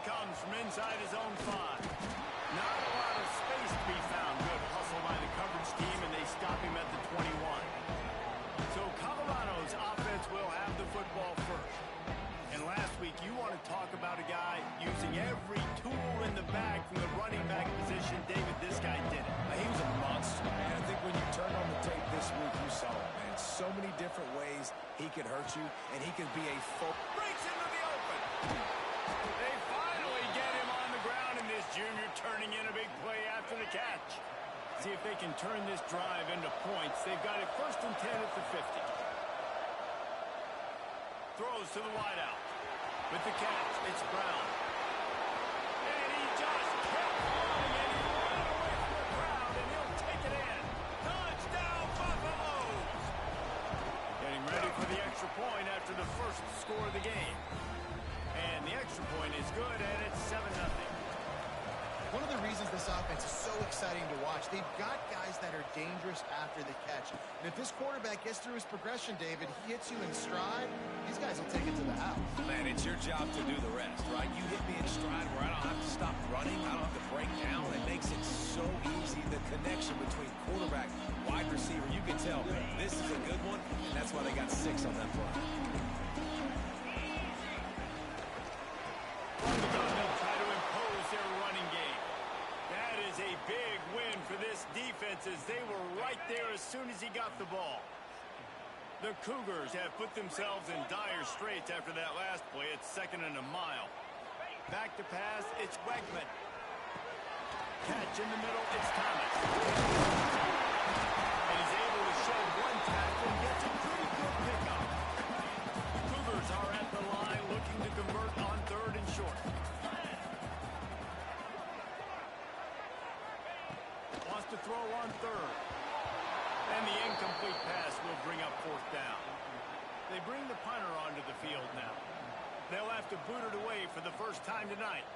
comes from inside his own 5. Not a lot of space to be found. Good hustle by the coverage team, and they stop him at the 21. So Colorado's offense will have the football first. And last week, you want to talk about a guy using every tool in the bag from the running back position. David, this guy did it. He was a monster, man. I think when you turn on the tape this week, you saw it, man. So many different ways he could hurt you, and he could be a full... Breaks into the open. They finally get him on the ground, and this junior turning in a big play after the catch. See if they can turn this drive into points. They've got it 1st and 10 at the 50. Throws to the wideout. With the catch, it's Brown. And he just kept going, and he ran away from the crowd, and he'll take it in. Touchdown, Buffaloes! Getting ready for the extra point after the first score of the game. And the extra point is good, and it's 7-0. One of the reasons this offense is so exciting to watch, they've got guys that are dangerous after the catch. And if this quarterback gets through his progression, David, he hits you in stride, these guys will take it to the house. Man, it's your job to do the rest, right? You hit me in stride where I don't have to stop running, I don't have to break down. It makes it so easy, the connection between quarterback, wide receiver. You can tell this is a good one, and that's why they got 6 on that play. A big win for this defense as they were right there as soon as he got the ball. The Cougars have put themselves in dire straits after that last play. It's 2nd and a mile. Back to pass, it's Wegman. Catch in the middle, it's Thomas. And he's able to shed 1 tackle and gets a pretty good pickup. Cougars are at the line looking to convert on 3rd and short. To throw on 3rd. And the incomplete pass will bring up 4th down. They bring the punter onto the field now. They'll have to boot it away for the first time tonight.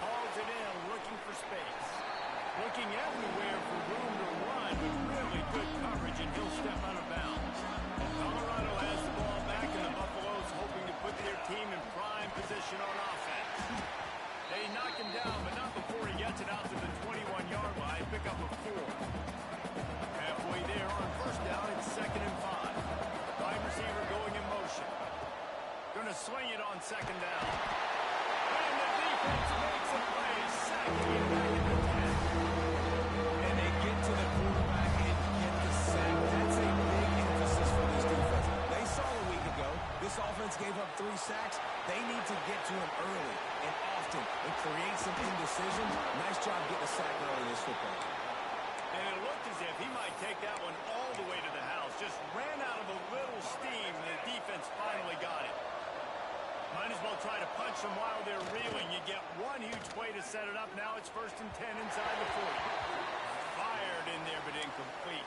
Hauls it in, looking for space. Looking everywhere for room to run with really good coverage, and he'll step out of bounds. Colorado has the ball back, and the Buffaloes hoping to put their team in prime position on offense. They knock him down, but not before he gets it out to the 21-yard line. Pick up a 4. Halfway there on 1st down, it's 2nd and 5. Wide receiver going in motion. Going to swing it on 2nd down. And the defense makes a play, sacking him back at the 10. And they get to the quarterback and get the sack. That's a big emphasis for this defense. They saw a week ago, this offense gave up 3 sacks. They need to get to him early and often and create some indecision. Nice job getting a sack early in this football. And it looked as if he might take that one all the way to the house. Just ran out of a little steam, and the defense finally got it. Might as well try to punch them while they're reeling. You get one huge play to set it up. Now it's 1st and 10 inside the 40. Fired in there, but incomplete.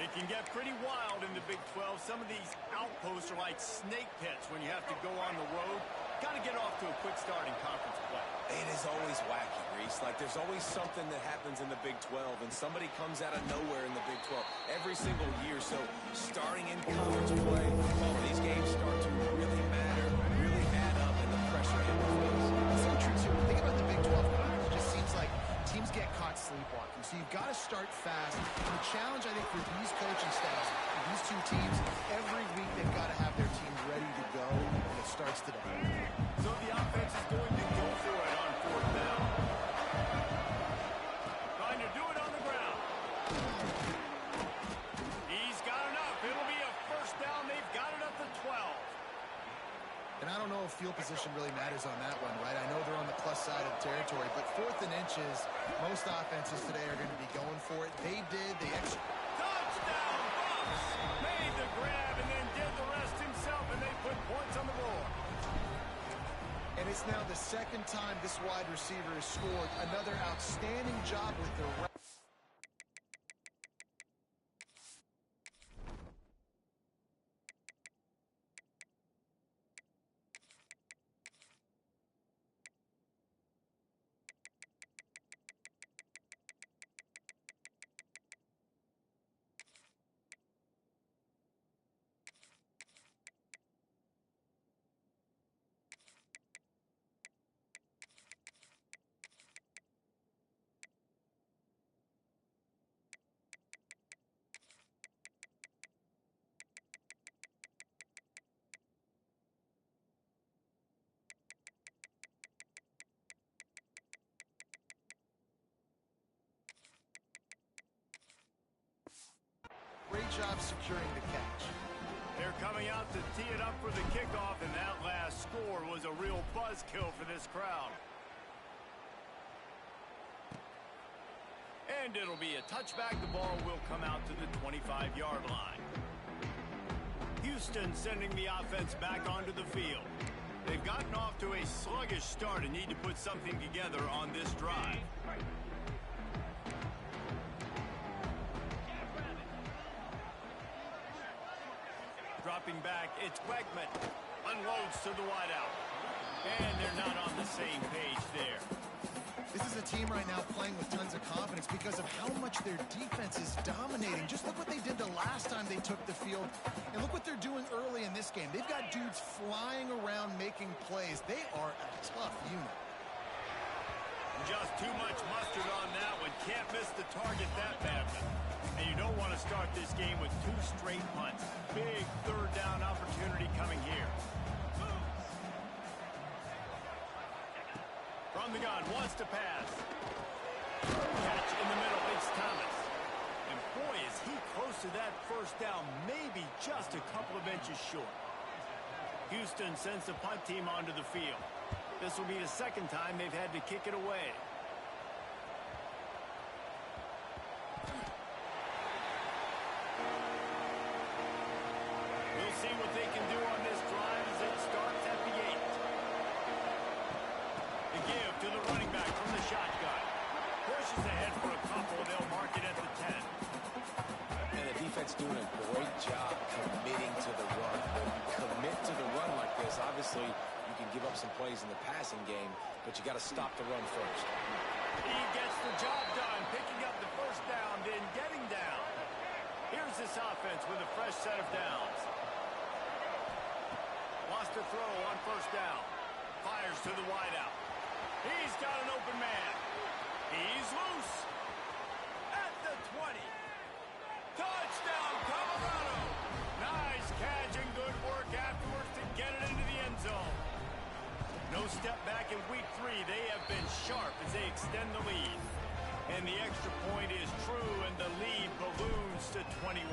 It can get pretty wild in the Big 12. Some of these outposts are like snake pits when you have to go on the road. Got to get off to a quick start in conference play. It is always wacky, Reese. Like, there's always something that happens in the Big 12, and somebody comes out of nowhere in the Big 12 every single year. So, starting in conference play, well, these games start to really matter, really add up, and the pressure amplifies. So true, too. Think about the Big 12 conference. It just seems like teams get caught sleepwalking. So you've got to start fast. And the challenge, I think, for these coaching staffs, for these 2 teams, every week they've got to have their team ready to go, and it starts today. So the offense is going to go for it on 4th down. Trying to do it on the ground. He's got enough. It'll be a 1st down. They've got it at the 12. And I don't know if field position really matters on that one, right? I know they're on the plus side of the territory, but 4th and inches, most offenses today are going to be going for it. They did. They Touchdown, Bucks! Made the grab and then did the rest himself, and they put points on the board. And it's now the 2nd time this wide receiver has scored. Another outstanding job with the job securing the catch. They're coming out to tee it up for the kickoff, and that last score was a real buzzkill for this crowd. And it'll be a touchback. The ball will come out to the 25-yard line. Houston sending the offense back onto the field. They've gotten off to a sluggish start and need to put something together on this drive. Dropping back, it's Wegman. Unloads to the wideout. And they're not on the same page there. This is a team right now playing with tons of confidence because of how much their defense is dominating. Just look what they did the last time they took the field, and look what they're doing early in this game. They've got dudes flying around making plays. They are a tough unit. Just too much mustard on that one. Can't miss the target that badly. And you don't want to start this game with 2 straight punts. Big third down opportunity coming here. From the gun, wants to pass. Catch in the middle, it's Thomas. And boy, is he close to that first down, maybe just a couple of inches short. Houston sends the punt team onto the field. This will be the second time they've had to kick it away. We'll see what they can do on this drive as it starts at the 8. The give to the running back from the shotgun. Pushes ahead for a couple. They'll mark it at the 10. And the defense doing a great job committing to the run. When you commit to the run like this, obviously you can give up some plays in the passing game, but you got to stop the run first. He gets the job done, picking up the first down, then getting down. Here's this offense with a fresh set of downs. Wants to throw on first down. Fires to the wideout. He's got an open man. He's loose. At the 20. Touchdown, Colorado. Nice catch and good work afterwards to get it into the end zone. No step back in week 3. They have been sharp as they extend the lead. And the extra point is true, and the lead balloons to 21.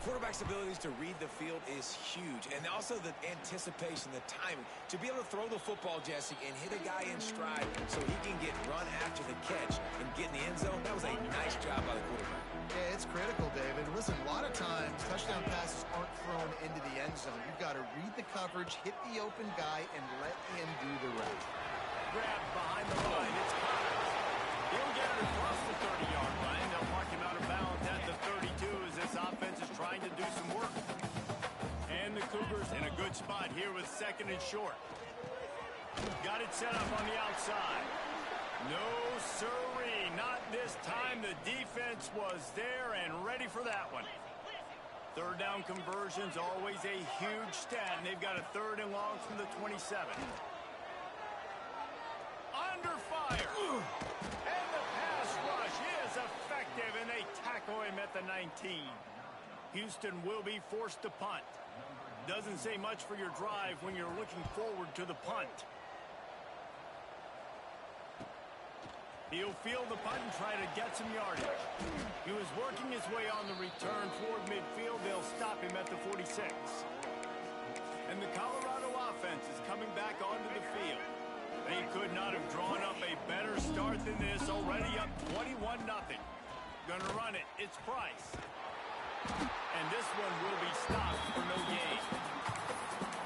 Quarterback's abilities to read the field is huge, and also the anticipation, the timing. To be able to throw the football, Jesse, and hit a guy in stride so he can get run after the catch and get in the end zone, that was a nice job by the quarterback. Yeah, it's critical, David. Listen, a lot of times touchdown passes aren't thrown into the end zone. You've got to read the coverage, hit the open guy, and let him do the rest. Grabbed behind the line, it's Connors. He'll get it across the 30-yard line. They'll mark him out of bounds at the 32 as this offense is trying to do some work. And the Cougars in a good spot here with second and short. Got it set up on the outside. No sirree, not this time. The defense was there and ready for that one. Third down conversions, always a huge stat, and they've got a third and long from the 27. Under fire. And the pass rush is effective, and they tackle him at the 19. Houston will be forced to punt. Doesn't say much for your drive when you're looking forward to the punt. He'll field the punt and try to get some yardage. He was working his way on the return toward midfield. They'll stop him at the 46. And the Colorado offense is coming back onto the field. They could not have drawn up a better start than this. Already up 21-0. Gonna run it. It's Price. And this one will be stopped for no gain.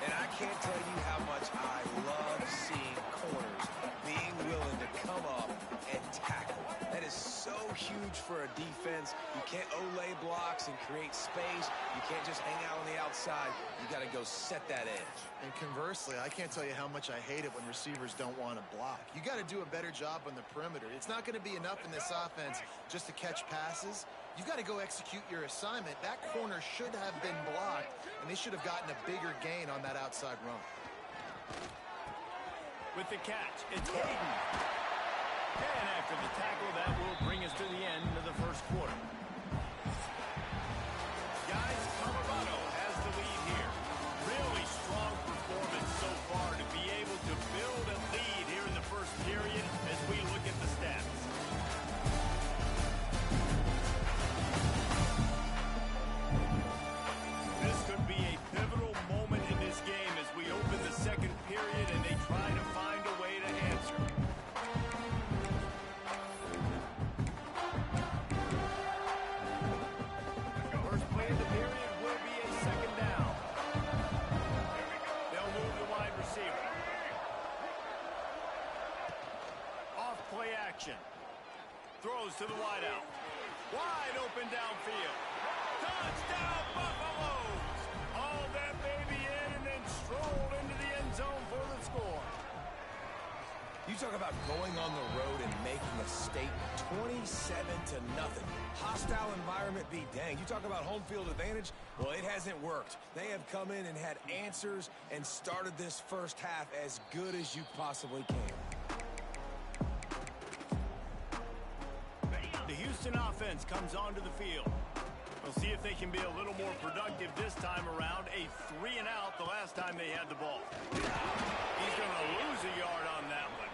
And I can't tell you how much I love seeing corners being willing to come up and tackle. That is so huge for a defense. You can't olay blocks and create space. You can't just hang out on the outside. You got to go set that edge. And conversely, I can't tell you how much I hate it when receivers don't want to block. You got to do a better job on the perimeter. It's not going to be enough in this offense just to catch passes. You've got to go execute your assignment. That corner should have been blocked, and they should have gotten a bigger gain on that outside run. With the catch, it's Hayden. And after the tackle, that will bring us to the end of the first quarter. Guys, Colorado has the lead here. Really strong performance so far to be able to build a lead here in the first period as we look at the stats. to be a pivotal moment in this game as we open the second period and they try to find a way to answer. First play of the period will be a second down. They'll move the wide receiver. Off play action. Throws to the wideout. Wide open downfield. Touchdown, Buffaloes! Hauled that baby in and then strolled into the end zone for the score. You talk about going on the road and making a statement. 27-0. Hostile environment be dang. You talk about home field advantage. Well, it hasn't worked. They have come in and had answers and started this first half as good as you possibly can. The Houston offense comes onto the field. We'll see if they can be a little more productive this time around. A 3-and-out the last time they had the ball. He's going to lose a yard on that one.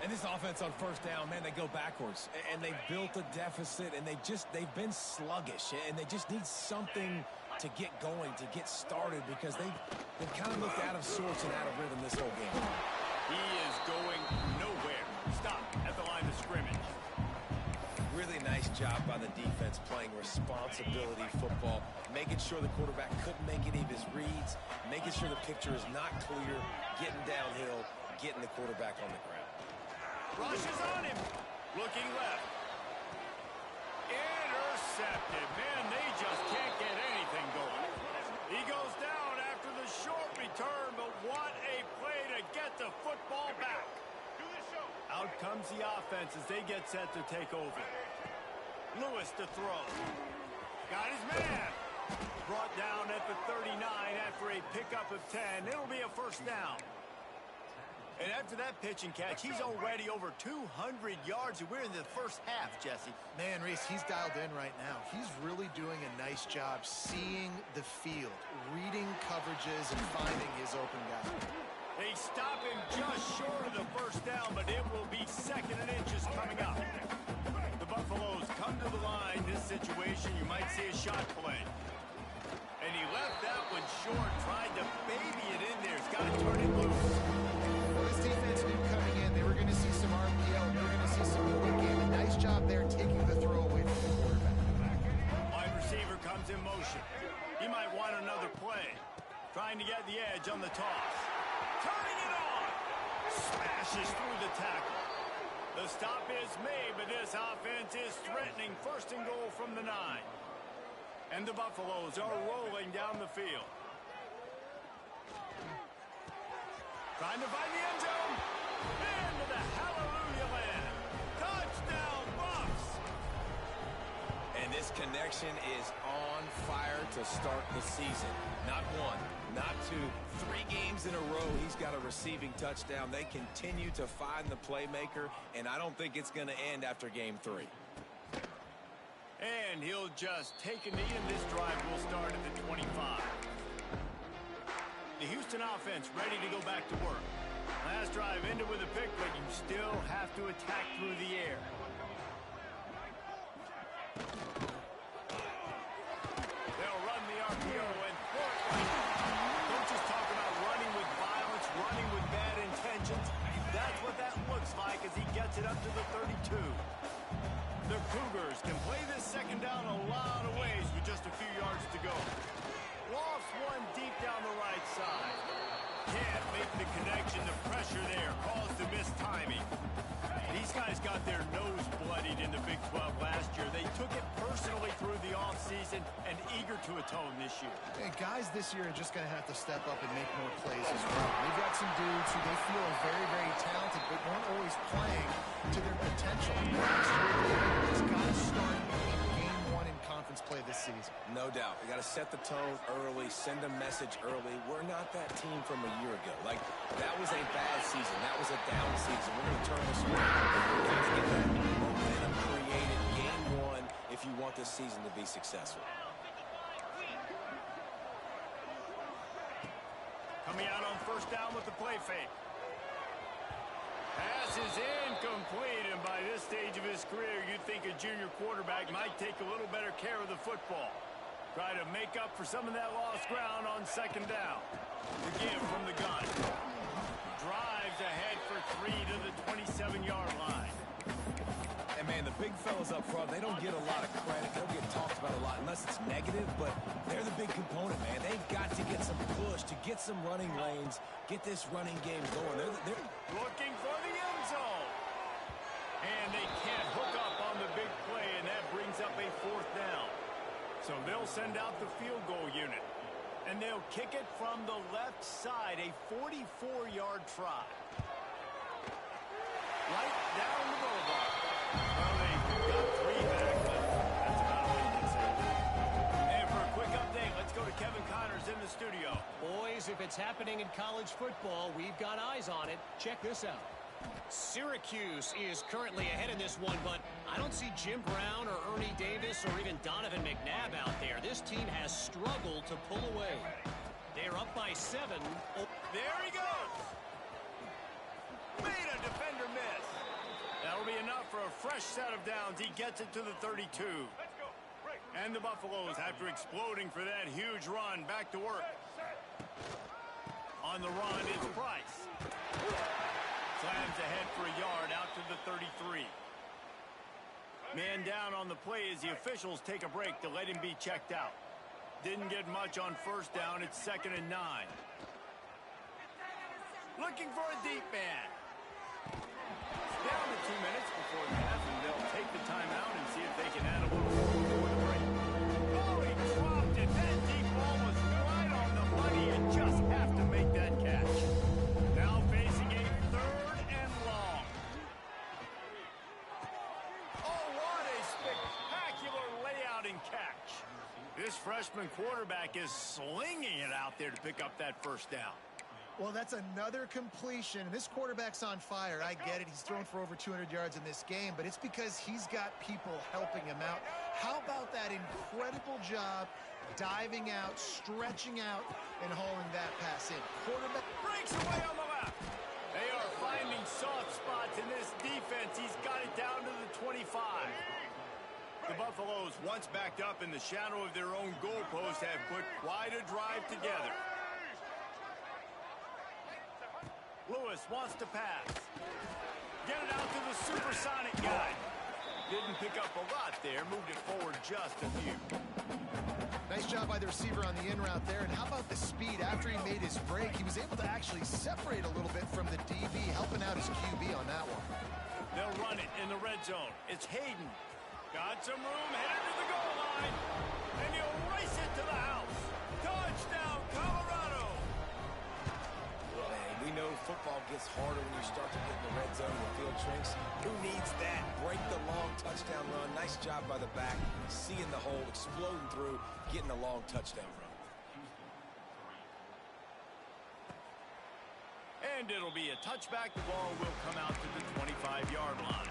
And this offense on first down, man, they go backwards. And they've built a deficit, and they've been sluggish. And they just need something to get going, to get started, because they've kind of looked out of sorts and out of rhythm this whole game. He is going nowhere. Stop at the line of scrimmage. Really nice job by the defense playing responsibility football, making sure the quarterback couldn't make any of his reads, making sure the picture is not clear, getting downhill, getting the quarterback on the ground. Rush is on him. Looking left. Intercepted. Man, they just can't get anything going. He goes down after the short return, but what a play to get the football back. Out comes the offense as they get set to take over. Lewis to throw. Got his man. Brought down at the 39 after a pickup of 10. It'll be a first down. And after that pitch and catch, he's already over 200 yards, and we're in the first half, Jesse. Man, Reese, he's dialed in right now. He's really doing a nice job seeing the field, reading coverages, and finding his open guy. They stop him just short of the first down, but it will be second and inches coming up. The Buffaloes come to the line. This situation, you might see a shot play. And he left that one short, tried to baby it in there. He's got to turn it loose. This defense knew coming in they were going to see some RPO. They were going to see some quick game. A nice job there taking the throw away from the quarterback. Wide receiver comes in motion. He might want another play. Trying to get the edge on the toss. Turning it on. Smashes through the tackle. The stop is made, but this offense is threatening first and goal from the 9. And the Buffaloes are rolling down the field. Trying to find the end zone. Into the hallelujah land. Touchdown, Buffs. And this connection is on fire to start the season. Not one, not two, 3 games in a row he's got a receiving touchdown. They continue to find the playmaker, and I don't think it's going to end after game 3. And he'll just take a knee, and this drive will start at the 25. The Houston offense ready to go back to work. Last drive ended with a pick, but you still have to attack through the air. They'll run the RPO and coaches talk about running with violence, running with bad intentions. That's what that looks like as he gets it up to the 32. The Cougars can play this second down a lot of ways with just a few yards to go. Lofts one deep down the right side. Can't make the connection. The pressure there caused the missed timing. These guys got their nose bloodied in the Big 12 last year. They took it personally through the offseason and eager to atone this year. And guys this year are just going to have to step up and make more plays as well. They've got some dudes who they feel are very, very talented, but weren't always playing to their potential. It's got to start game 1 in conference play this season. No doubt. You got to set the tone early, send a message early. We're not that team from a year ago. Like, that was a bad season. That was a down season. We're going to turn this around. You got to get that momentum created game 1 if you want this season to be successful. Coming out on first down with the play fake. Pass is incomplete, and by this stage of his career, you'd think a junior quarterback might take a little better care of the football. Try to make up for some of that lost ground on second down. The give from the gun. Drives ahead for 3 to the 27-yard line. And, man, the big fellas up front, they don't get a lot of credit. They don't get talked about a lot unless it's negative, but they're the big component, man. They've got to get some push to get some running lanes, get this running game going. They're looking for the end zone. And they can't hook up on the big play, and that brings up a 4th down. So they'll send out the field goal unit. And they'll kick it from the left side, a 44-yard try. Right down the boulevard. Well, they've got 3 back, but that's about all you can say. And for a quick update, let's go to Kevin Connors in the studio. Boys, if it's happening in college football, we've got eyes on it. Check this out. Syracuse is currently ahead in this one, but I don't see Jim Brown or Ernie Davis or even Donovan McNabb out there. This team has struggled to pull away. They're up by 7. Oh. There he goes. Made a defender miss. That'll be enough for a fresh set of downs. He gets it to the 32. And the Buffaloes, after exploding for that huge run, back to work. On the run is Price. Slams ahead for a yard out to the 33. Man down on the play as the officials take a break to let him be checked out. Didn't get much on first down. It's 2nd and 9. Looking for a deep man. Down to 2 minutes before the half, and they'll take the timeout and see if they can add a little more before the break. Oh, he dropped it. That deep ball was right on the money. You just have to make that catch. Now facing a 3rd and long. Oh, what a spectacular layout and catch. This freshman quarterback is slinging it out there to pick up that first down. Well, that's another completion. This quarterback's on fire. I get it. He's thrown for over 200 yards in this game, but it's because he's got people helping him out. How about that incredible job diving out, stretching out, and hauling that pass in? Quarterback breaks away on the left. They are finding soft spots in this defense. He's got it down to the 25. The Buffaloes, once backed up in the shadow of their own goalpost, have put quite a drive together. Lewis wants to pass. Get it out to the supersonic guy. Didn't pick up a lot there. Moved it forward just a few. Nice job by the receiver on the in route there. And how about the speed? After he made his break, he was able to actually separate a little bit from the DB, helping out his QB on that one. They'll run it in the red zone. It's Hayden. Got some room, headed to the goal line. And he'll race it to the house. Touchdown, Colorado. We know football gets harder when you start to get in the red zone and the field shrinks. Who needs that? Break the long touchdown run. Nice job by the back. Seeing the hole, exploding through, getting a long touchdown run. And it'll be a touchback. The ball will come out to the 25-yard line.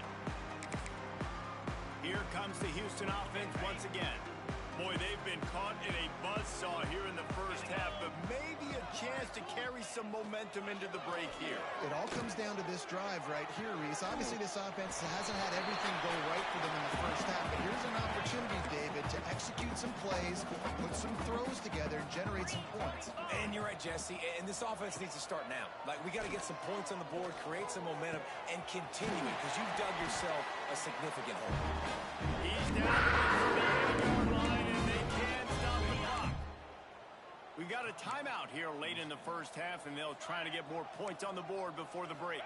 Here comes the Houston offense once again. Boy, they've been caught in a buzzsaw here in the first half, but maybe a chance to carry some momentum into the break here. It all comes down to this drive right here, Reese. Obviously, this offense hasn't had everything go right for them in the first half, but here's an opportunity, David, to execute some plays, put some throws together, and generate some points. And you're right, Jesse, and this offense needs to start now. Like, we got to get some points on the board, create some momentum, and continue it, because you've dug yourself a significant hole. He's down to the 8-yard line. We've got a timeout here late in the first half, and they'll try to get more points on the board before the break.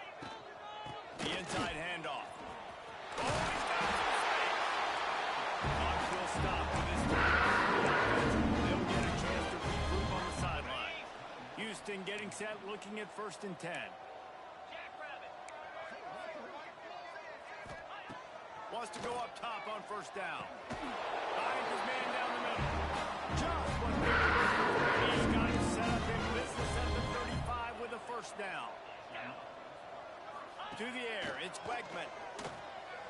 The inside handoff. Oh, he's got some space. Clock will stop with this time. They'll get a chance to regroup on the sideline. Houston getting set, looking at 1st and 10. Wants to go up top on 1st down. Finds his man down the middle. Just what he's got it set up in business at the 35 with a 1st down. To the air, it's Wegman.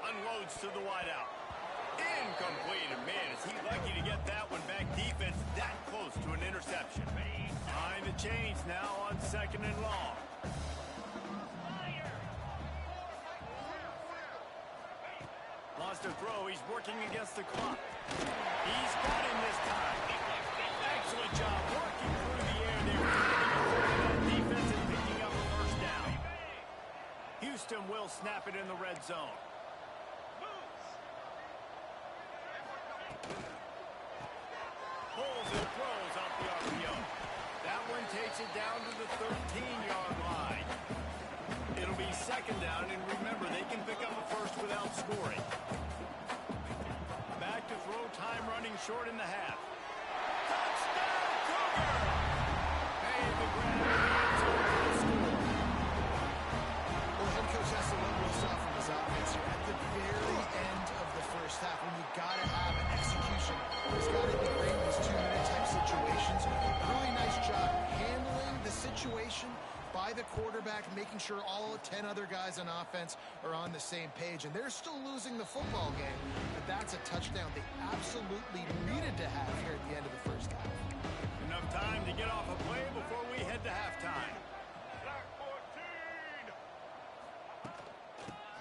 Unloads to the wideout. Incomplete, and man, is he lucky to get that one back. Defense that close to an interception. Behind the chains now on 2nd and long. wants to throw. He's working against the clock. He's got him this time. Excellent job working through the air there. Defense and picking up a first down. Houston will snap it in the red zone. Pulls and throws off the RPO. That one takes it down to the 13-yard line. It'll be second down, and remember, they can pick up a first without scoring. Back to throw, time running short in the half. Touchdown, Cougar! Made the grab in the end zone for the score. Well, the head coach has to love what he saw from his offense here at the very end of the first half. When you got to have an execution, he's got to be great in these two-minute type situations. Really nice job handling the situation by the quarterback, making sure all 10 other guys on offense are on the same page. And they're still losing the football game, but that's a touchdown they absolutely needed to have here at the end of the first half. Enough time to get off a play before we head to halftime.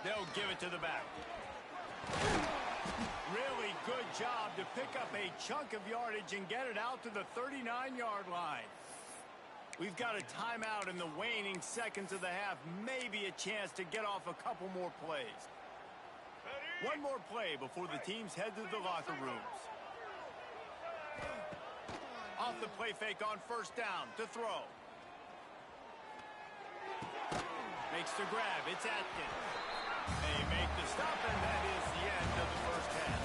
They'll give it to the back. Really good job to pick up a chunk of yardage and get it out to the 39-yard line. We've got a timeout in the waning seconds of the half. Maybe a chance to get off a couple more plays. One more play before the teams head to the locker rooms. Off the play fake on first down to throw. Makes the grab. It's Atkins. They make the stop, and that is the end of the first half.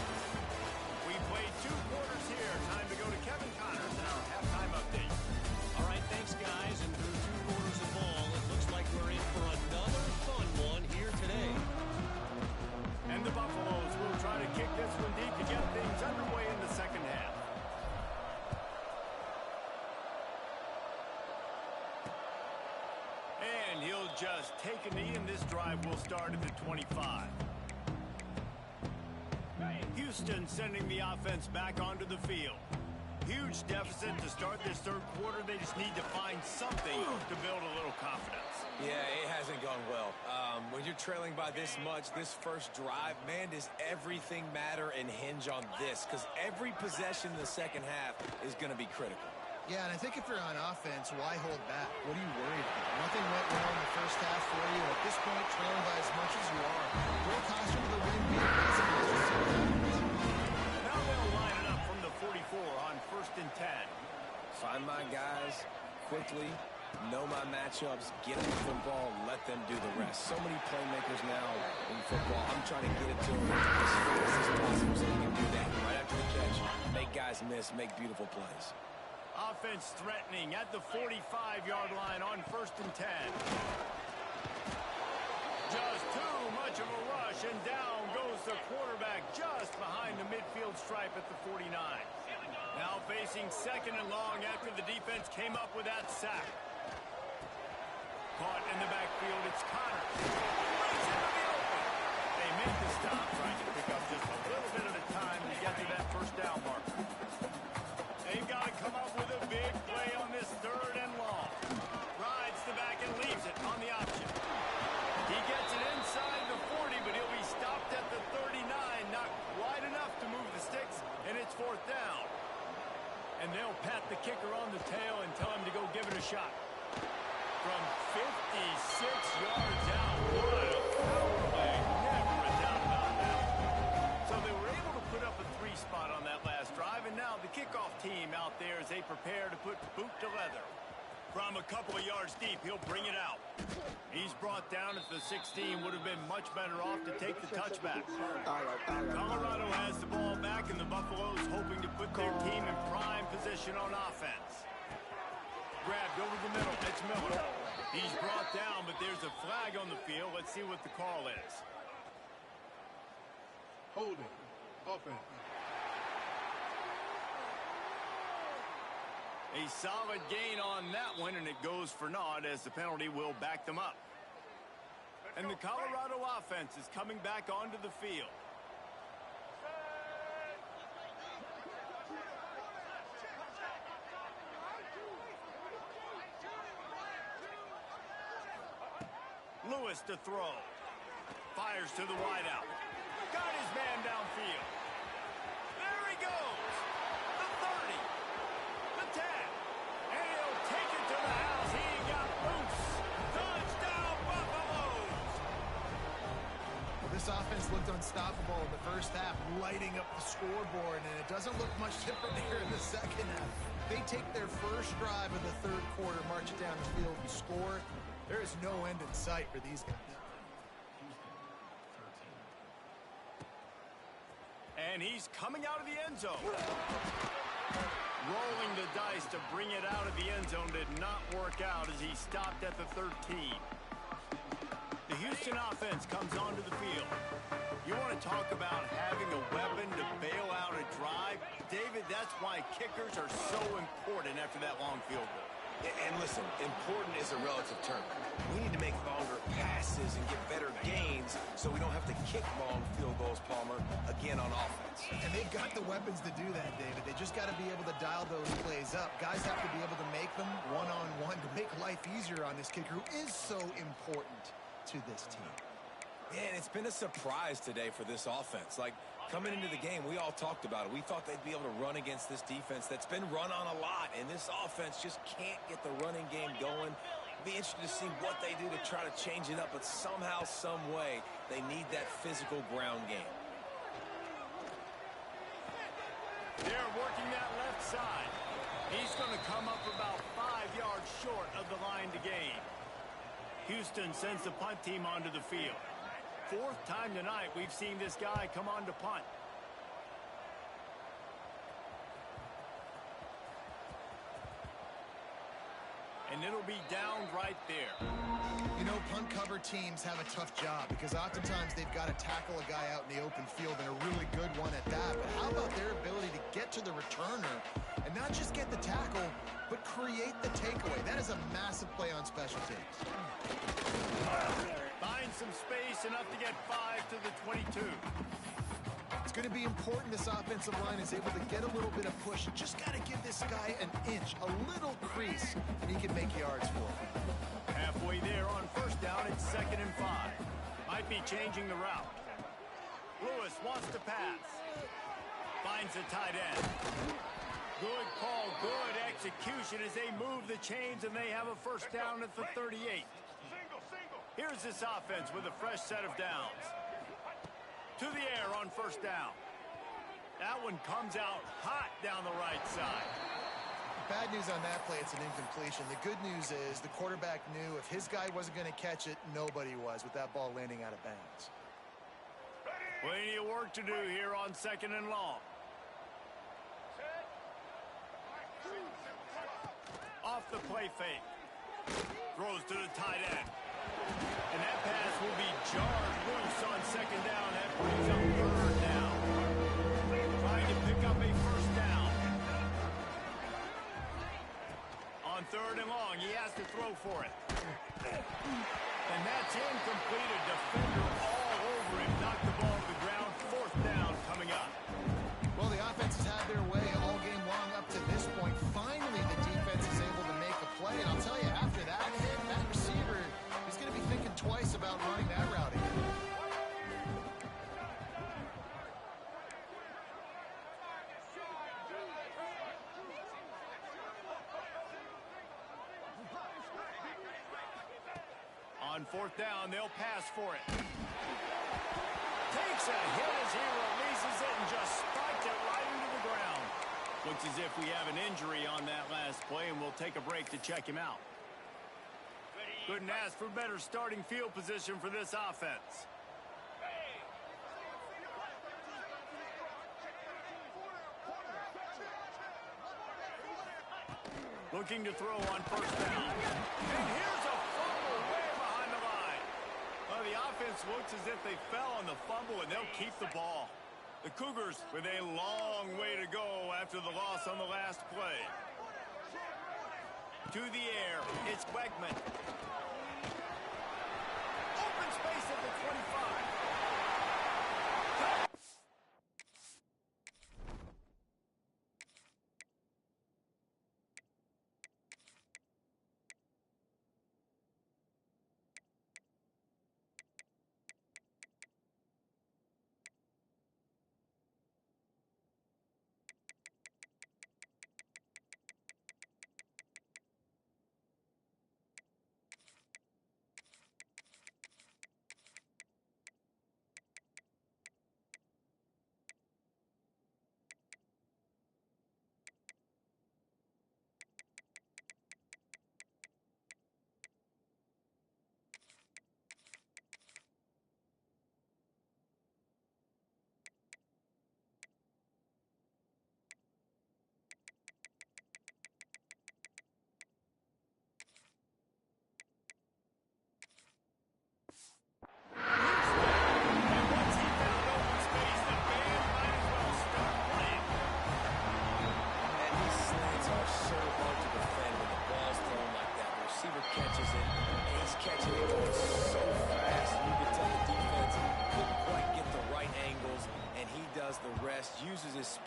We played 2 quarters here. Time to go to Kevin Connors in our halftime update. All right, thanks, guys. And through 2 quarters of ball, it looks like we're in for another fun one here today. And the Buffaloes will try to kick this one deep to get things underway in the second half. And he'll just take a knee, and this drive will start at the 25. Houston sending the offense back onto the field. Huge deficit to start this third quarter. They just need to find something to build a little confidence. Yeah, it hasn't gone well. When you're trailing by this much, this first drive, man, does everything matter and hinge on this? Because every possession in the second half is going to be critical. Yeah, and I think if you're on offense, why hold back? What are you worried about? Nothing went well in the first half for you. At this point, trailing by as much as you are. Throw caution to the wind, be aggressive, and let's just see what happens. Now they'll line it up from the 44 on 1st and 10. Find my guys quickly, know my matchups, get them the football, let them do the rest. So many playmakers now in football. I'm trying to get it to them as fast as possible so they can do that right after the catch. Make guys miss, make beautiful plays. Offense threatening at the 45-yard line on 1st and 10. Just too much of a rush, and down goes the quarterback just behind the midfield stripe at the 49. Now facing 2nd and long after the defense came up with that sack. Caught in the backfield, it's Connor. Breaks into the open. They make the stop, trying to pick up just a little bit at a time to get to that first down mark. They've got to come up with a big play on this 3rd and long. Rides the back and leaves it on the option. He gets it inside the 40, but he'll be stopped at the 39. Not wide enough to move the sticks, and it's 4th down. And they'll pat the kicker on the tail and tell him to go give it a shot. From 56 yards out, what a power play. Never a doubt about that. So they were able to put up a 3 spot on that last drive, and now the kickoff team out there as they prepare to put boot to leather. From a couple of yards deep, he'll bring it out. He's brought down at the 16, would have been much better off to take the touchback. Colorado has the ball back, and the Buffaloes hoping to put their team in prime position on offense. Grabbed over the middle, it's Miller. He's brought down, but there's a flag on the field. Let's see what the call is. Holding. Offense. A solid gain on that one, and it goes for naught as the penalty will back them up. And the Colorado offense is coming back onto the field. Lewis to throw. Fires to the wideout. Got his man downfield. There he goes. The 30. The 10. And he'll take it to the house. He got loose. Touchdown, Buffaloes. Well, this offense looked unstoppable in the first half, lighting up the scoreboard, and it doesn't look much different here in the second half. They take their first drive of the third quarter, march it down the field, and score. There is no end in sight for these guys. And he's coming out of the end zone. Rolling the dice to bring it out of the end zone did not work out as he stopped at the 13. The Houston offense comes onto the field. You want to talk about having a weapon to bail out a drive? David, that's why kickers are so important after that long field goal. And listen, important is a relative term. We need to make longer passes and get better gains so we don't have to kick long field goals, Palmer, again on offense. And they've got the weapons to do that, David. They just got to be able to dial those plays up. Guys have to be able to make them one-on-one to make life easier on this kicker who is so important to this team. Yeah, and it's been a surprise today for this offense. Like, coming into the game, we all talked about it. We thought they'd be able to run against this defense that's been run on a lot, and this offense just can't get the running game going. Be interested to see what they do to try to change it up, but somehow, some way, they need that physical ground game. They're working that left side. He's going to come up about 5 yards short of the line to gain. Houston sends the punt team onto the field. Fourth time tonight we've seen this guy come on to punt. And it'll be down right there. You know, punt cover teams have a tough job because oftentimes they've got to tackle a guy out in the open field, and a really good one at that. But how about their ability to get to the returner and not just get the tackle, but create the takeaway? That is a massive play on special teams. Find some space, enough to get 5 to the 22. It's going to be important this offensive line is able to get a little bit of push. Just got to give this guy an inch, a little crease, and he can make yards for him. Halfway there on first down, it's 2nd and 5. Might be changing the route. Lewis wants to pass. Finds the tight end. Good call, good execution as they move the chains, and they have a first down at the 38. Here's this offense with a fresh set of downs. To the air on first down. That one comes out hot down the right side. Bad news on that play, it's an incompletion. The good news is the quarterback knew if his guy wasn't going to catch it, nobody was with that ball landing out of bounds. Plenty of work to do here on 2nd and long. Off the play fake. Throws to the tight end. And that pass will be jarred loose on 2nd down. That brings up 3rd down. Trying to pick up a first down. On 3rd and long, he has to throw for it. And that's incomplete. A defender all over him. Knocked the ball to the ground. 4th down coming up. Well, the offense has had their way all game long up to this point. Finally, the defense is able to make a play. And I'll tell you, after that hit, that receiver is going to be thinking twice about running that route again. On 4th down, they'll pass for it. Takes a hit as he releases it and just spiked it right into the ground. Looks as if we have an injury on that last play, and we'll take a break to check him out. Couldn't ask for better starting field position for this offense. Looking to throw on first down. And here's a fumble way behind the line. Well, the offense looks as if they fell on the fumble, and they'll keep the ball. The Cougars with a long way to go after the loss on the last play. To the air, it's Wegman. Open space at the 25.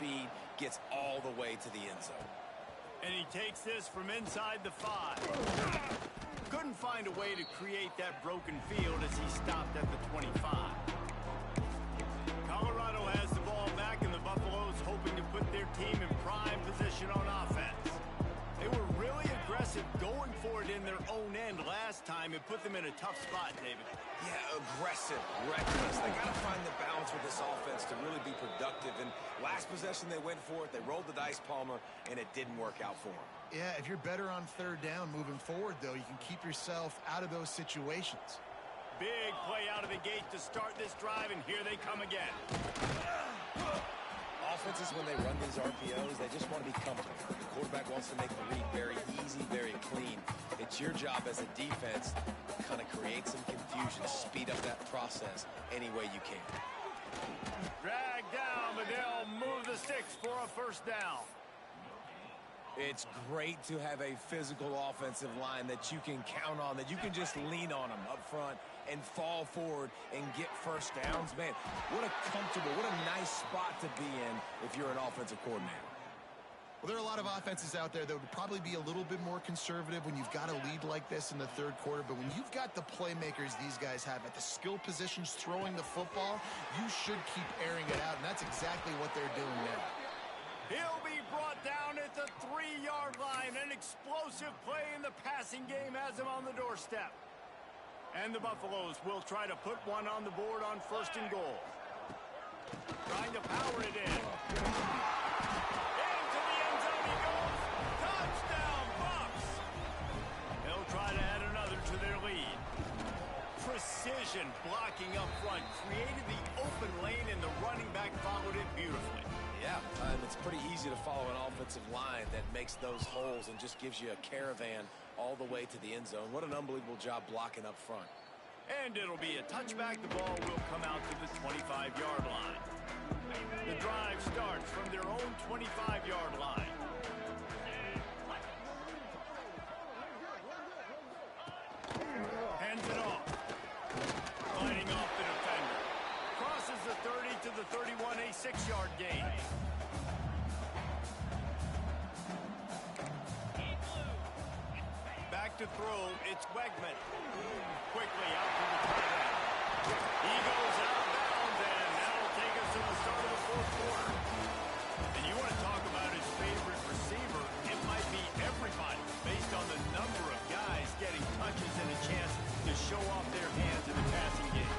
speed, gets all the way to the end zone. And he takes this from inside the 5. Couldn't find a way to create that broken field as he stopped at the 25. Colorado has the ball back, and the Buffaloes hoping to put their team in prime position on offense. They were really aggressive going for it in their own end last time. It put them in a tough spot, David. Yeah, aggressive, reckless. They got to find the balance with this offense to really be productive. And last possession, they went for it. They rolled the dice, Palmer, and it didn't work out for them. Yeah, if you're better on third down moving forward, though, you can keep yourself out of those situations. Big play out of the gate to start this drive, and here they come again. Offenses, when they run these RPOs, they just want to be comfortable. The quarterback wants to make the read very easy, very clean. It's your job as a defense to kind of create some confusion, speed up that process any way you can. Drag down, but they'll move the sticks for a first down. It's great to have a physical offensive line that you can count on, that you can just lean on them up front and fall forward and get first downs. Man, what a comfortable, what a nice spot to be in if you're an offensive coordinator. Well, there are a lot of offenses out there that would probably be a little bit more conservative when you've got a lead like this in the third quarter. But when you've got the playmakers these guys have at the skill positions throwing the football, you should keep airing it out, and that's exactly what they're doing now. He'll be brought down at the 3-yard line. An explosive play in the passing game has him on the doorstep. And the Buffaloes will try to put one on the board on 1st and goal. Trying to power it in. Into the end zone he goes. Touchdown, Buffs! They'll try to add another to their lead. Precision blocking up front created the open lane, and the running back followed it beautifully. Yeah, and it's pretty easy to follow an offensive line that makes those holes and just gives you a caravan all the way to the end zone. What an unbelievable job blocking up front. And it'll be a touchback. The ball will come out to the 25-yard line. The drive starts from their own 25-yard line. Hands it off. Fighting off the defender. Crosses the 30 to the 31, a 6-yard gain. Back to throw, it's Wegman. Quickly out to the tight end. He goes out of bounds, and that'll take us to the start of the 4th quarter. And you want to talk about his favorite receiver, it might be everybody, based on the number of guys getting touches and a chance to show off their hands in the passing game.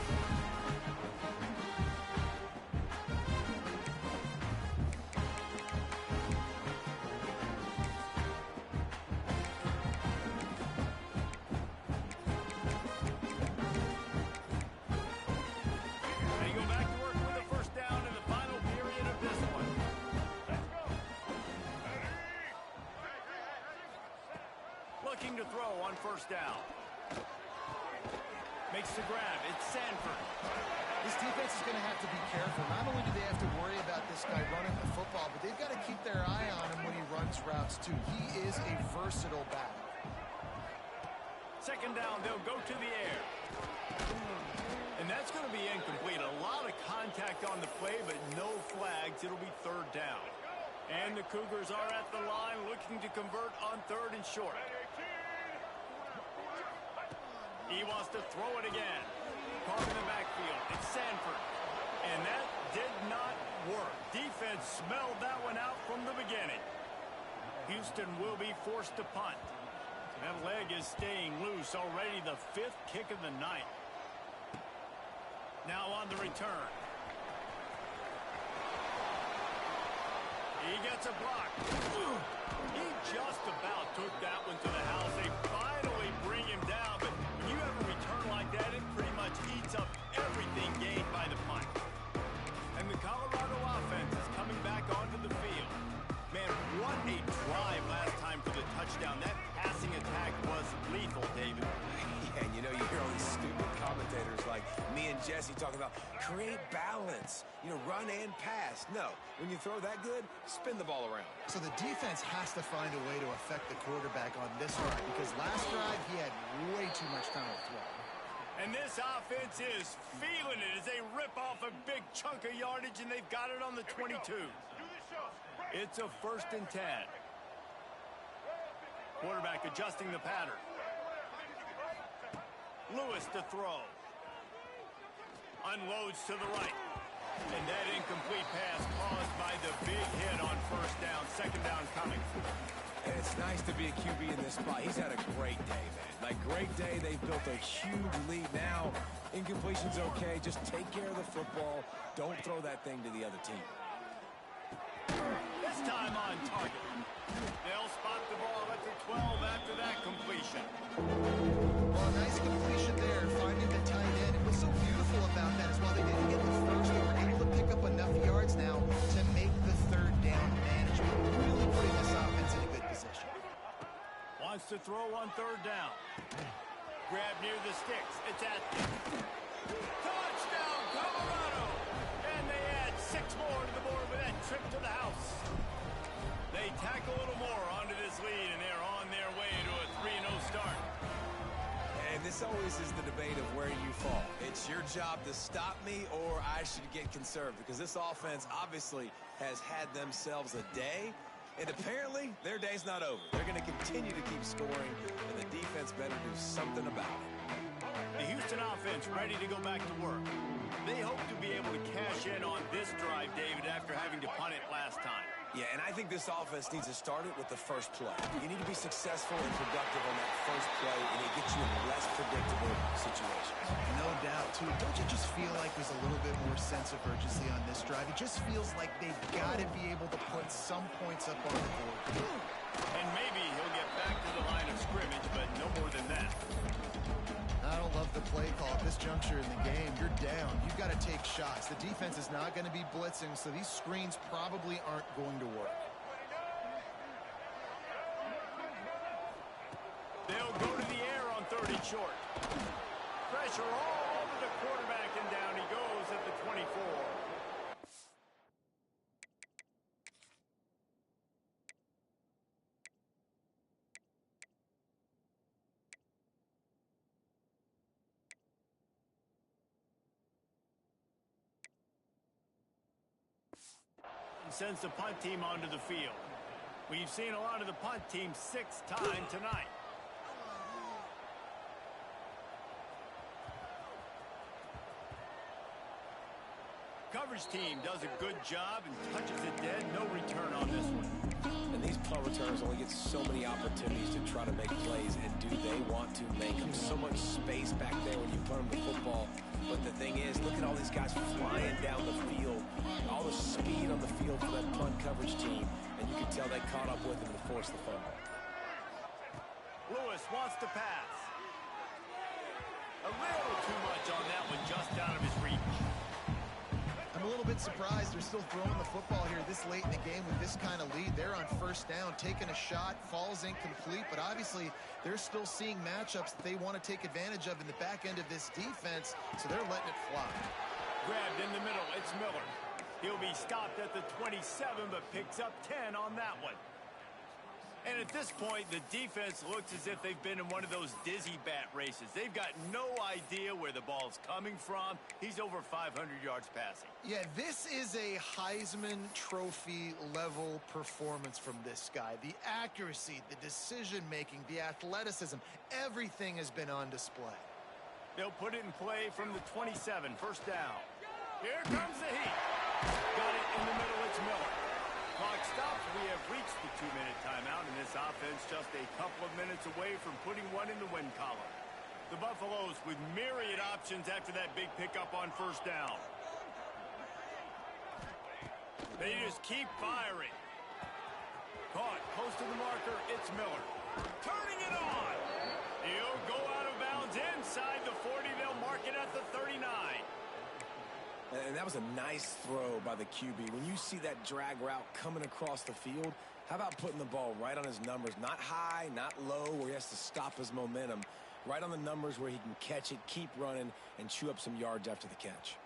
Looking to throw on 1st down. Makes the grab. It's Sanford. This defense is going to have to be careful. Not only do they have to worry about this guy running the football, but they've got to keep their eye on him when he runs routes, too. He is a versatile back. 2nd down, they'll go to the air. And that's going to be incomplete. A lot of contact on the play, but no flags. It'll be 3rd down. And the Cougars are at the line looking to convert on 3rd and short. He wants to throw it again. Caught in the backfield. It's Sanford. And that did not work. Defense smelled that one out from the beginning. Houston will be forced to punt. That leg is staying loose. Already the 5th kick of the night. Now on the return. He gets a block. He just about took that one to the house. They finally bring him down, but when you have a return like that, it pretty much eats up everything gained by the punt. And the Colorado offense is coming back onto the field. Man, what a drive last time for the touchdown. That passing attack was lethal, David. Yeah, and you know, you hear all these stupid commentators like me and Jesse talking about create balance, you know, run and pass. No, when you throw that good, spin the ball around. So the defense has to find a way to affect the quarterback on this drive, because last drive he had way too much time to throw. And this offense is feeling it as they rip off a big chunk of yardage, and they've got it on the 22. It's a 1st and 10. Quarterback adjusting the pattern. Lewis to throw. Unloads to the right. And that incomplete pass caused by the big hit on 1st down. 2nd down coming. And it's nice to be a QB in this spot. He's had a great day, man. Like, great day. They've built a huge lead. Now, incompletion's okay. Just take care of the football. Don't throw that thing to the other team. This time on target. They'll spot the ball at the 12 after that completion. Well, nice completion there, finding the tight end. And what's so beautiful about that is while they didn't get the first, they were able to pick up enough yards now to make the 3rd down manageable. Really putting this offense in a good position. Wants to throw on 3rd down. Grab near the sticks. It's at touchdown, Colorado! And they add 6 more to the board with that trip to the house. They tack a little more onto this lead, and they're on their way to a 3-0 start. And this always is the debate of where you fall. It's your job to stop me, or I should get conserved, because this offense obviously has had themselves a day, and apparently their day's not over. They're going to continue to keep scoring, and the defense better do something about it. The Houston offense ready to go back to work. They hope to be able to cash in on this drive, David, after having to punt it last time. Yeah, and I think this offense needs to start it with the first play. You need to be successful and productive on that first play, and it gets you in less predictable situations. No doubt, too. Don't you just feel like there's a little bit more sense of urgency on this drive? It just feels like they've got to be able to put some points up on the board. And maybe he'll get back to the line of scrimmage, but no more than that. I don't love the play call at this juncture in the game. You're down. You've got to take shots. The defense is not going to be blitzing, so these screens probably aren't going to work. They'll go to the air on 3rd and short. Pressure all over the quarterback, and down he goes at the 24. Sends the punt team onto the field. We've seen a lot of the punt team 6 times tonight. Coverage team does a good job and touches it dead. No return on this one. And these punt returners only get so many opportunities to try to make plays, and do they want to make them? So much space back there when you punt them the football. But the thing is, look at all these guys flying down the field. All the speed on the field for that punt coverage team. And you can tell they caught up with him to force the fumble. Lewis wants to pass. A little too much on that one, just out of his reach. I'm a little bit surprised they're still throwing the football here this late in the game with this kind of lead. They're on 1st down, taking a shot, falls incomplete, but obviously they're still seeing matchups that they want to take advantage of in the back end of this defense, so they're letting it fly. Grabbed in the middle, it's Miller. He'll be stopped at the 27, but picks up 10 on that one. And at this point, the defense looks as if they've been in one of those dizzy bat races. They've got no idea where the ball's coming from. He's over 500 yards passing. Yeah, this is a Heisman Trophy level performance from this guy. The accuracy, the decision-making, the athleticism, everything has been on display. They'll put it in play from the 27, 1st down. Here comes the heat. Got it in the middle, it's Miller. Clock stops. We have reached the 2-minute timeout, and this offense just a couple of minutes away from putting one in the win column. The Buffaloes with myriad options after that big pickup on 1st down. They just keep firing. Caught close to the marker. It's Miller. Turning it on. He'll go out of bounds inside the 40. They'll mark it at the 39. And that was a nice throw by the QB. When you see that drag route coming across the field, how about putting the ball right on his numbers? Not high, not low, where he has to stop his momentum. Right on the numbers where he can catch it, keep running, and chew up some yards after the catch.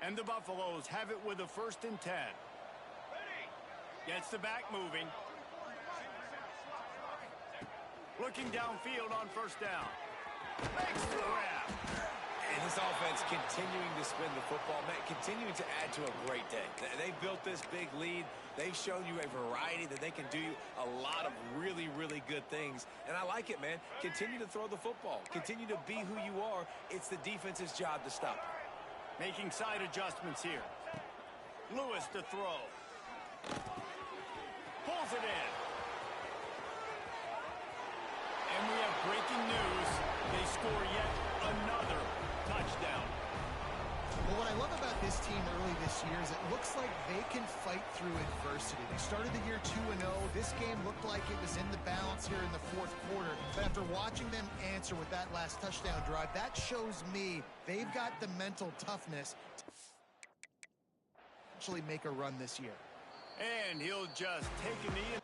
And the Buffaloes have it with a 1st and 10. Gets the back moving. Looking downfield on 1st down. Makes the grab. And this offense continuing to spin the football, man, continuing to add to a great day. They built this big lead. They've shown you a variety that they can do a lot of really, really good things. And I like it, man. Continue to throw the football. Continue to be who you are. It's the defense's job to stop it. Making side adjustments here. Lewis to throw. Pulls it in. And we have breaking news. They score yet another touchdown. Well, what I love about this team early this year is it looks like they can fight through adversity. They started the year 2-0. This game looked like it was in the balance here in the fourth quarter. But after watching them answer with that last touchdown drive, that shows me they've got the mental toughness to actually make a run this year. And he'll just take a knee.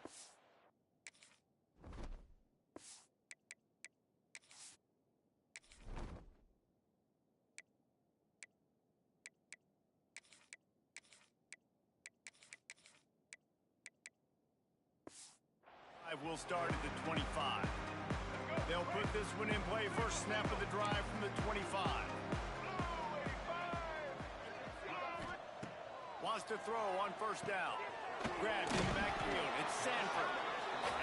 Will start at the 25. They'll put this one in play. First snap of the drive from the 25. Wants to throw on first down. Grabbed in the backfield. It's Sanford.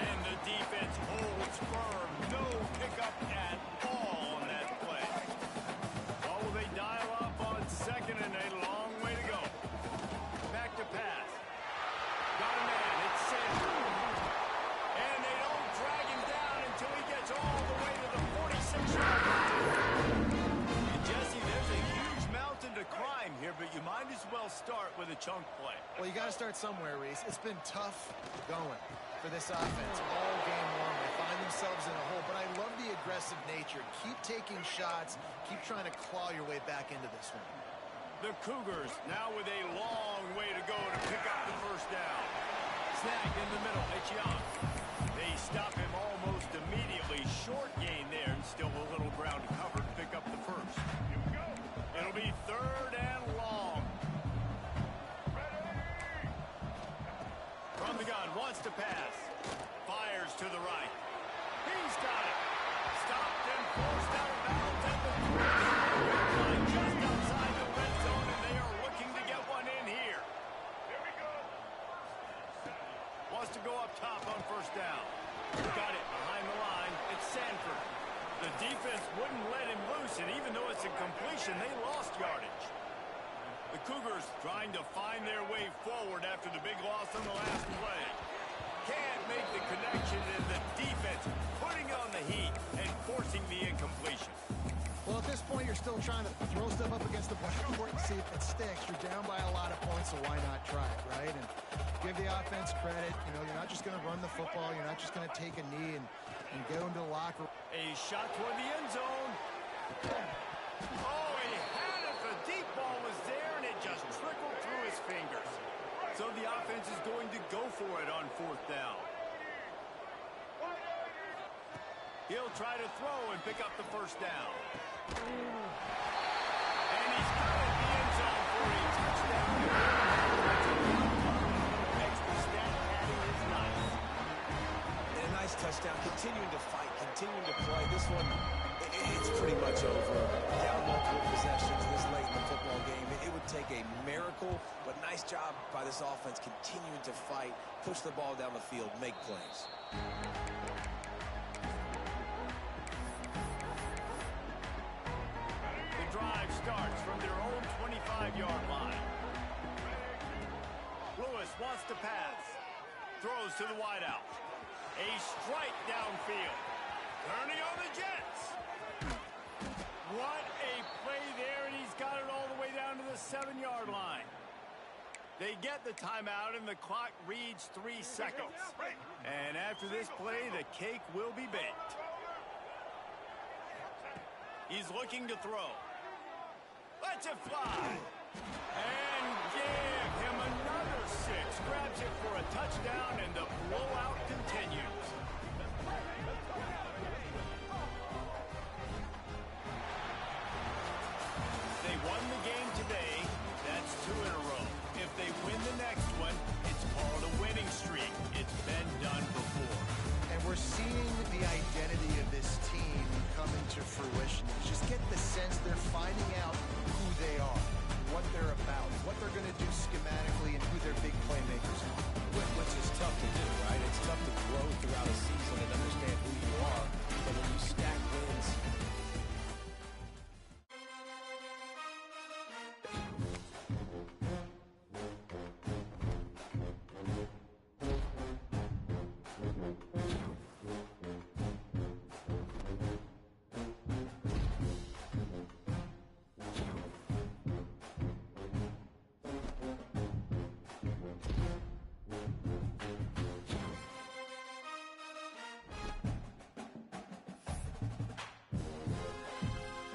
And the defense holds firm. No pickup at all on that play. Oh, will they dial up on second and a long way to go. Back to pass. Got a man. It's Sanford. And they don't drag him down until he gets all the way to the 46-yard line. And Jesse, there's a huge mountain to climb here, but you might as well start with a chunk play. Well, you got to start somewhere, Reese. It's been tough going for this offense all game long. They find themselves in a hole, but I love the aggressive nature. Keep taking shots. Keep trying to claw your way back into this one. The Cougars now with a long way to go to pick up the first down. Snagged in the middle. It's Young. They stop him almost immediately. Short gain there, and still a little ground to cover to pick up the first. It'll be third and long. From the gun, wants to pass. Fires to the right. He's got it. Stopped and forced out of bounds at the 3-yard line, just outside the red zone, and they are looking to get one in here. Wants to go up top on first down. Got it behind the line. It's Sanford. The defense wouldn't let him loose, and even though it's a completion, they lost yardage. The Cougars trying to find their way forward after the big loss on the last play. Can't make the connection, and the defense putting on the heat and forcing the incompletion. Well, at this point, you're still trying to throw stuff up against the backboard and see if it sticks. You're down by a lot of points, so why not try it, right? And give the offense credit. You know, you're not just going to run the football. You're not just going to take a knee and go into the locker room. A shot toward the end zone. Oh, he had it. The deep ball was there, and it just trickled through his fingers. So the offense is going to go for it on fourth down. He'll try to throw and pick up the first down. And he's got it in the end zone for a touchdown. Extra stat padding is nice. And a nice touchdown, continuing to fight, continuing to play. This one, it's pretty much over. Down multiple possessions this late in the football game. It would take a miracle, but nice job by this offense continuing to fight, push the ball down the field, make plays. The drive starts from their own 25-yard line. Lewis wants to pass. Throws to the wideout. A strike downfield. Turning on the Jets. What a play there, and he's got it all the way down to the 7-yard line. They get the timeout, and the clock reads 3 seconds. And after this play, the cake will be baked. He's looking to throw. Lets it fly. And give him another 6. Grabs it for a touchdown, and the blowout continues.